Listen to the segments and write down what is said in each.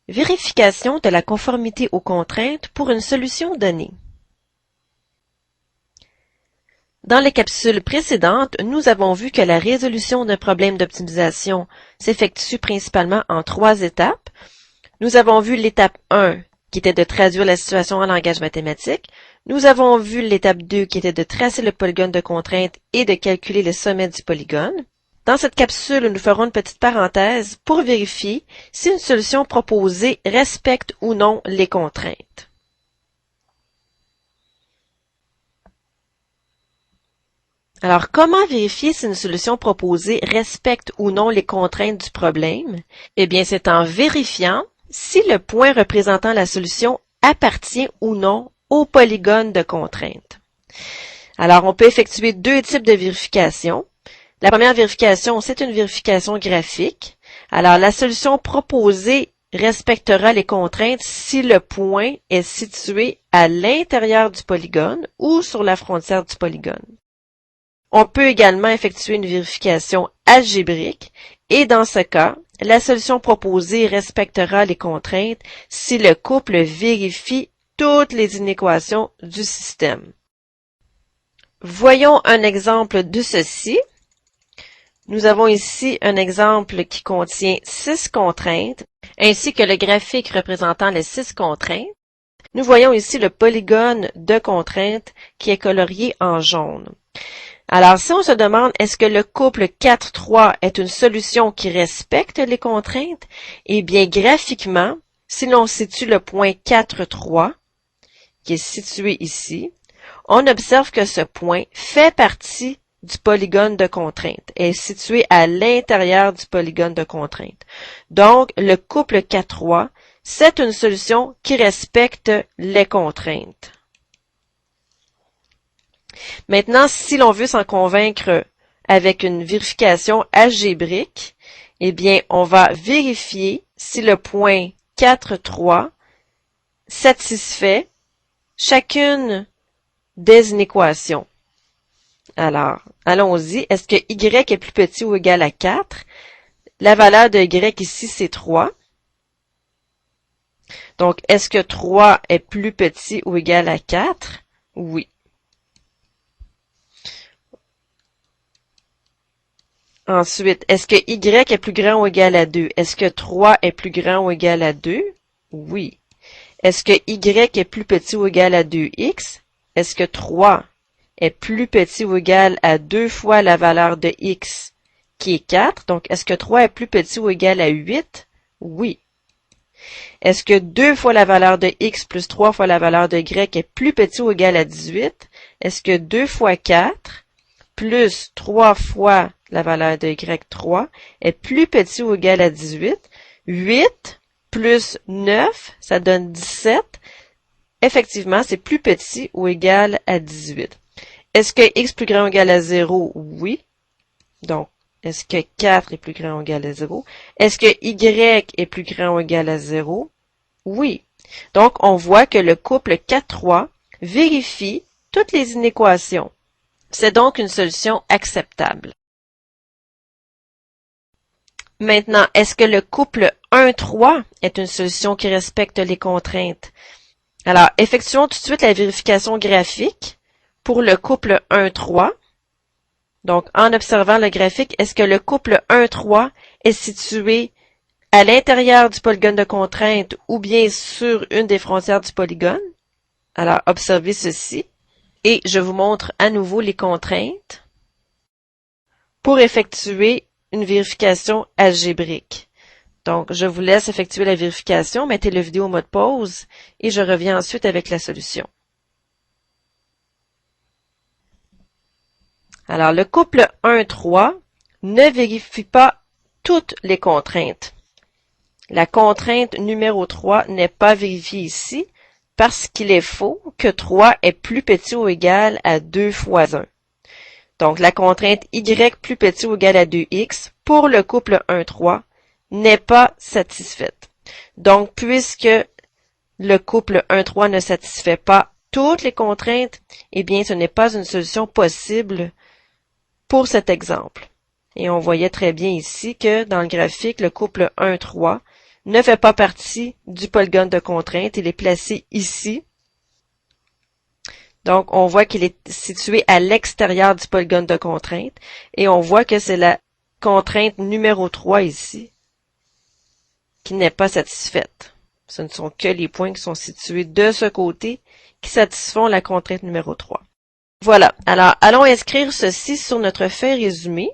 Vérification de la conformité aux contraintes pour une solution donnée. Dans les capsules précédentes, nous avons vu que la résolution d'un problème d'optimisation s'effectue principalement en 3 étapes. Nous avons vu l'étape 1, qui était de traduire la situation en langage mathématique. Nous avons vu l'étape 2, qui était de tracer le polygone de contrainte et de calculer le sommet du polygone. Dans cette capsule, nous ferons une petite parenthèse pour vérifier si une solution proposée respecte ou non les contraintes. Alors, comment vérifier si une solution proposée respecte ou non les contraintes du problème? Eh bien, c'est en vérifiant si le point représentant la solution appartient ou non au polygone de contrainte. Alors, on peut effectuer 2 types de vérification. La première vérification, c'est une vérification graphique. Alors, la solution proposée respectera les contraintes si le point est situé à l'intérieur du polygone ou sur la frontière du polygone. On peut également effectuer une vérification algébrique et dans ce cas, la solution proposée respectera les contraintes si le couple vérifie toutes les inéquations du système. Voyons un exemple de ceci. Nous avons ici un exemple qui contient 6 contraintes, ainsi que le graphique représentant les 6 contraintes. Nous voyons ici le polygone de contraintes qui est colorié en jaune. Alors, si on se demande est-ce que le couple 4-3 est une solution qui respecte les contraintes, eh bien, graphiquement, si l'on situe le point 4-3, qui est situé ici, on observe que ce point fait partie du polygone de contrainte, est situé à l'intérieur du polygone de contrainte. Donc, le couple 4-3, c'est une solution qui respecte les contraintes. Maintenant, si l'on veut s'en convaincre avec une vérification algébrique, eh bien, on va vérifier si le point 4,3 satisfait chacune des inéquations. Alors, allons-y. Est-ce que y est plus petit ou égal à 4? La valeur de y ici, c'est 3. Donc, est-ce que 3 est plus petit ou égal à 4? Oui. Ensuite, est-ce que y est plus grand ou égal à 2? Est-ce que 3 est plus grand ou égal à 2? Oui. Est-ce que y est plus petit ou égal à 2x? Est-ce que 3 est plus petit ou égal à 2 fois la valeur de x, qui est 4? Donc, est-ce que 3 est plus petit ou égal à 8? Oui. Est-ce que 2 fois la valeur de x plus 3 fois la valeur de y est plus petit ou égal à 18? Est-ce que 2 fois 4 plus 3 fois la valeur de y3 est plus petit ou égal à 18? 8 plus 9, ça donne 17. Effectivement, c'est plus petit ou égal à 18. Est-ce que x plus grand ou égal à 0? Oui. Donc, est-ce que 4 est plus grand ou égal à 0? Est-ce que y est plus grand ou égal à 0? Oui. Donc, on voit que le couple 4-3 vérifie toutes les inéquations. C'est donc une solution acceptable. Maintenant, est-ce que le couple 1-3 est une solution qui respecte les contraintes? Alors, effectuons tout de suite la vérification graphique pour le couple 1-3. Donc, en observant le graphique, est-ce que le couple 1-3 est situé à l'intérieur du polygone de contrainte ou bien sur une des frontières du polygone? Alors, observez ceci. Et je vous montre à nouveau les contraintes pour effectuer une vérification algébrique. Donc, je vous laisse effectuer la vérification, mettez la vidéo en mode pause et je reviens ensuite avec la solution. Alors, le couple 1-3 ne vérifie pas toutes les contraintes. La contrainte numéro 3 n'est pas vérifiée ici parce qu'il est faux que 3 est plus petit ou égal à 2 fois 1. Donc, la contrainte y plus petit ou égal à 2x pour le couple 1-3 n'est pas satisfaite. Donc, puisque le couple 1-3 ne satisfait pas toutes les contraintes, eh bien, ce n'est pas une solution possible pour cet exemple. Et on voyait très bien ici que dans le graphique, le couple 1-3 ne fait pas partie du polygone de contrainte. Il est placé ici. Donc, on voit qu'il est situé à l'extérieur du polygone de contrainte. Et on voit que c'est la contrainte numéro 3 ici qui n'est pas satisfaite. Ce ne sont que les points qui sont situés de ce côté qui satisfont la contrainte numéro 3. Voilà. Alors, allons inscrire ceci sur notre feuille résumée.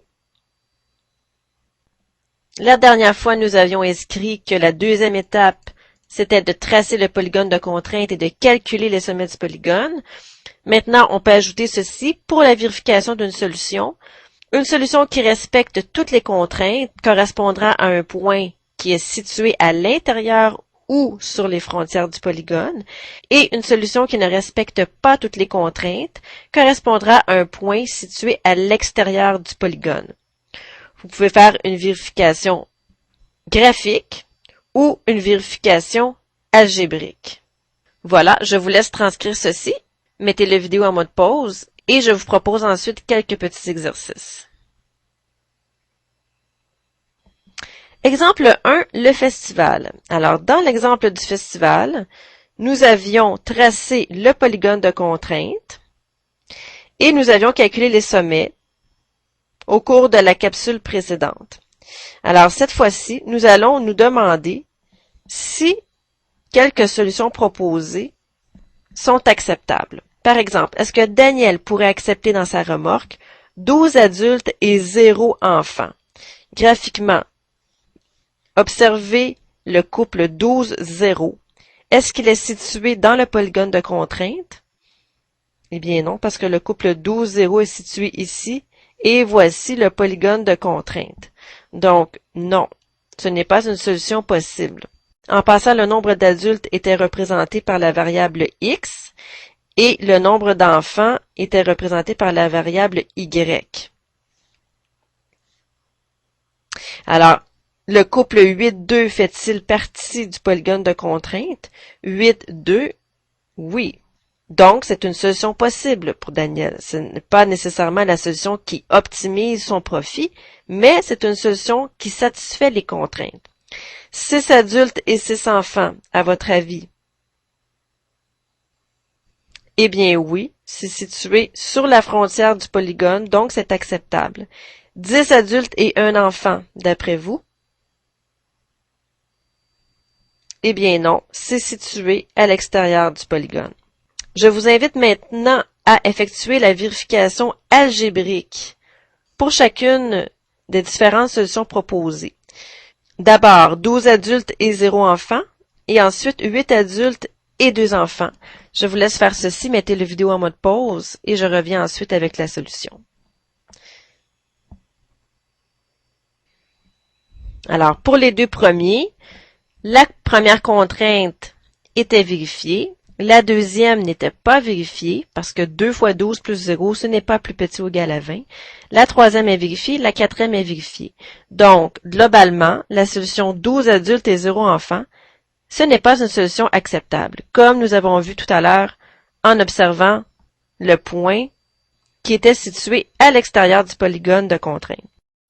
La dernière fois, nous avions inscrit que la deuxième étape, c'était de tracer le polygone de contrainte et de calculer les sommets du polygone. Maintenant, on peut ajouter ceci pour la vérification d'une solution. Une solution qui respecte toutes les contraintes correspondra à un point qui est situé à l'intérieur ou sur les frontières du polygone, et une solution qui ne respecte pas toutes les contraintes correspondra à un point situé à l'extérieur du polygone. Vous pouvez faire une vérification graphique ou une vérification algébrique. Voilà, je vous laisse transcrire ceci. Mettez la vidéo en mode pause et je vous propose ensuite quelques petits exercices. Exemple 1, le festival. Alors, dans l'exemple du festival, nous avions tracé le polygone de contrainte et nous avions calculé les sommets au cours de la capsule précédente. Alors, cette fois-ci, nous allons nous demander si quelques solutions proposées sont acceptables. Par exemple, est-ce que Daniel pourrait accepter dans sa remorque 12 adultes et 0 enfants? Graphiquement, observez le couple 12-0. Est-ce qu'il est situé dans le polygone de contrainte? Eh bien non, parce que le couple 12-0 est situé ici et voici le polygone de contrainte. Donc, non, ce n'est pas une solution possible. En passant, le nombre d'adultes était représenté par la variable x et le nombre d'enfants était représenté par la variable y. Alors, le couple 8-2 fait-il partie du polygone de contrainte? 8-2, oui. Donc, c'est une solution possible pour Daniel. Ce n'est pas nécessairement la solution qui optimise son profit, mais c'est une solution qui satisfait les contraintes. 6 adultes et 6 enfants, à votre avis? Eh bien oui, c'est situé sur la frontière du polygone, donc c'est acceptable. 10 adultes et 1 enfant, d'après vous? Eh bien non, c'est situé à l'extérieur du polygone. Je vous invite maintenant à effectuer la vérification algébrique pour chacune des différentes solutions proposées. D'abord, 12 adultes et 0 enfants, et ensuite 8 adultes et 2 enfants. Je vous laisse faire ceci, mettez la vidéo en mode pause, et je reviens ensuite avec la solution. Alors, pour les deux premiers, la première contrainte était vérifiée. La deuxième n'était pas vérifiée parce que 2 fois 12 plus 0, ce n'est pas plus petit ou égal à 20. La troisième est vérifiée, la quatrième est vérifiée. Donc, globalement, la solution 12 adultes et 0 enfants, ce n'est pas une solution acceptable, comme nous avons vu tout à l'heure en observant le point qui était situé à l'extérieur du polygone de contrainte.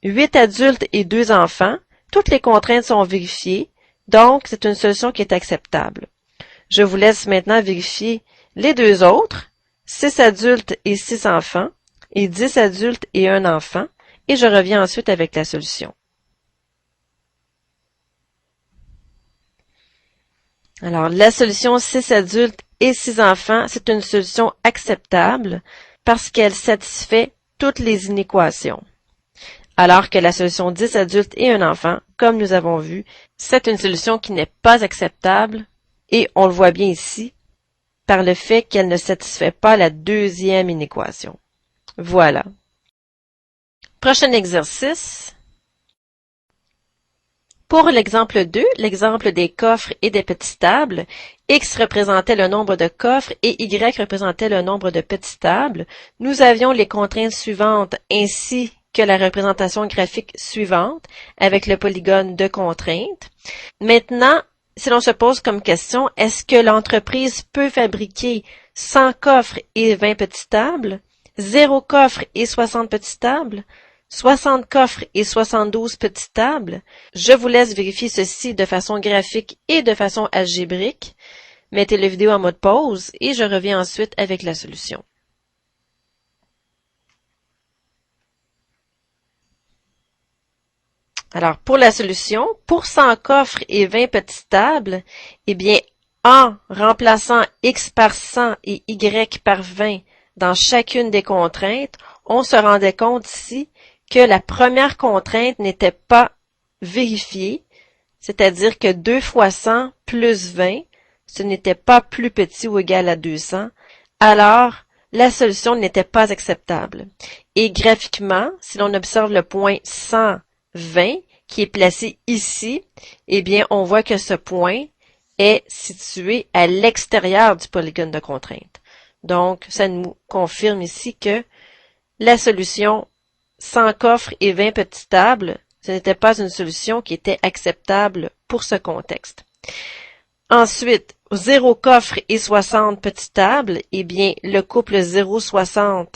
8 adultes et 2 enfants, toutes les contraintes sont vérifiées, donc c'est une solution qui est acceptable. Je vous laisse maintenant vérifier les deux autres, 6 adultes et 6 enfants, et 10 adultes et 1 enfant, et je reviens ensuite avec la solution. Alors, la solution 6 adultes et 6 enfants, c'est une solution acceptable parce qu'elle satisfait toutes les inéquations. Alors que la solution 10 adultes et 1 enfant, comme nous avons vu, c'est une solution qui n'est pas acceptable et on le voit bien ici par le fait qu'elle ne satisfait pas la deuxième inéquation. Voilà. Prochain exercice. Pour l'exemple 2, l'exemple des coffres et des petites tables, X représentait le nombre de coffres et Y représentait le nombre de petites tables. Nous avions les contraintes suivantes ainsi que la représentation graphique suivante avec le polygone de contraintes. Maintenant, si l'on se pose comme question, est-ce que l'entreprise peut fabriquer 100 coffres et 20 petites tables, 0 coffres et 60 petites tables? 60 coffres et 72 petites tables. Je vous laisse vérifier ceci de façon graphique et de façon algébrique. Mettez la vidéo en mode pause et je reviens ensuite avec la solution. Alors, pour la solution, pour 100 coffres et 20 petites tables, eh bien, en remplaçant x par 100 et y par 20 dans chacune des contraintes, on se rendait compte ici que la première contrainte n'était pas vérifiée, c'est-à-dire que 2 fois 100 plus 20, ce n'était pas plus petit ou égal à 200, alors la solution n'était pas acceptable. Et graphiquement, si l'on observe le point 120 qui est placé ici, eh bien, on voit que ce point est situé à l'extérieur du polygone de contrainte. Donc, ça nous confirme ici que la solution 100 coffres et 20 petites tables, ce n'était pas une solution qui était acceptable pour ce contexte. Ensuite, 0 coffres et 60 petites tables, eh bien, le couple 0,60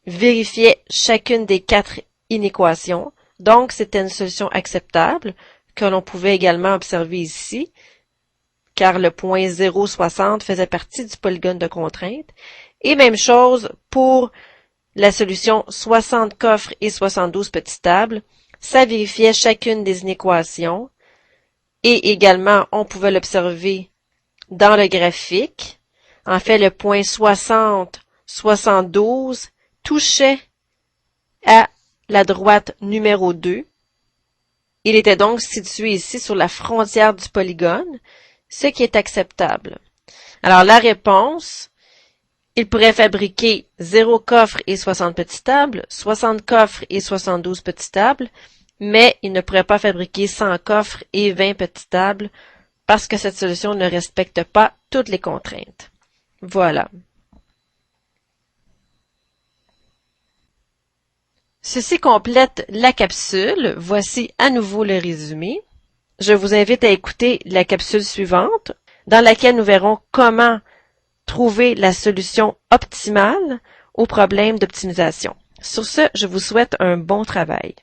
vérifiait chacune des 4 inéquations. Donc, c'était une solution acceptable que l'on pouvait également observer ici, car le point 0,60 faisait partie du polygone de contrainte. Et même chose pour la solution 60 coffres et 72 petites tables. Ça vérifiait chacune des inéquations. Et également, on pouvait l'observer dans le graphique. En fait, le point 60, 72 touchait à la droite numéro 2. Il était donc situé ici sur la frontière du polygone, ce qui est acceptable. Alors, la réponse, il pourrait fabriquer 0 coffres et 60 petites tables, 60 coffres et 72 petites tables, mais il ne pourrait pas fabriquer 100 coffres et 20 petites tables parce que cette solution ne respecte pas toutes les contraintes. Voilà. Ceci complète la capsule. Voici à nouveau le résumé. Je vous invite à écouter la capsule suivante, dans laquelle nous verrons comment trouver la solution optimale au problème d'optimisation. Sur ce, je vous souhaite un bon travail.